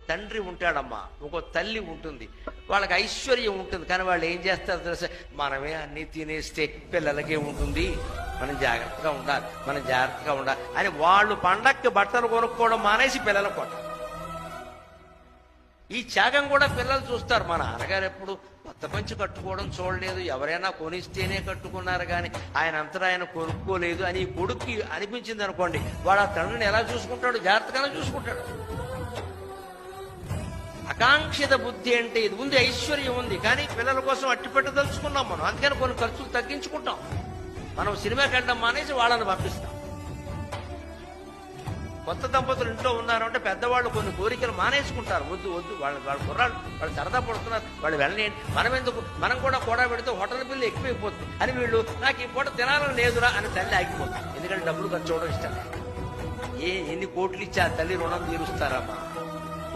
తండ్రి ఉంటాడమ్మా, ఒక తల్లి ఉంటుంది, వాళ్ళకి ఐశ్వర్యం ఉంటుంది. కానీ వాళ్ళు ఏం చేస్తారు తెలుసా? మనమే అన్నీ తినేస్తే పిల్లలకే ఉంటుంది, మనం జాగ్రత్తగా ఉండాలి అని వాళ్ళు పండక్కి బట్టలు కొనుక్కోవడం మానేసి పిల్లలకు కొట్టాలి. ఈ త్యాగం కూడా పిల్లలు చూస్తారు. మా నాన్నగారు ఎప్పుడు కొత్త పంచి కట్టుకోవడం చూడలేదు, ఎవరైనా కొనిస్తేనే కట్టుకున్నారు కానీ ఆయన అంతటా ఆయన కొనుక్కోలేదు అని ఈ కొడుక్కి అనిపించింది అనుకోండి, వాడు ఆ తండ్రిని ఎలా చూసుకుంటాడు? జాగ్రత్తగానే చూసుకుంటాడు. ఆకాంక్షిత బుద్ధి అంటే ఇది ఉంది, ఐశ్వర్యం ఉంది, కానీ పిల్లల కోసం అట్టి పెట్టదలుచుకున్నాం మనం. అందుకని కొన్ని ఖర్చులు తగ్గించుకుంటాం. మనం సినిమాకి వెళ్ళడం మానేసి వాళ్ళని పంపిస్తాం. కొత్త దంపతులు ఇంట్లో ఉన్నారు అంటే పెద్దవాళ్ళు కొన్ని కోరికలు మానేసుకుంటారు. వద్దు వాళ్ళ కుర్రాళ్ళు వాళ్ళు సరదా పడుతున్నారు, వాళ్ళు వెళ్ళలేండి, మనం ఎందుకు, మనం కూడా పెడితే హోటల్ బిల్లు ఎక్కువైపోతుంది అని వీళ్ళు నాకు ఈ పూట తినాలని లేదురా అని తల్లి ఆగిపోతుంది. ఎందుకంటే డబ్బులు ఖర్చు అవడం ఇష్టం. ఎన్ని కోట్లు ఇచ్చి ఆ తల్లి రుణం తీరుస్తారమ్మా?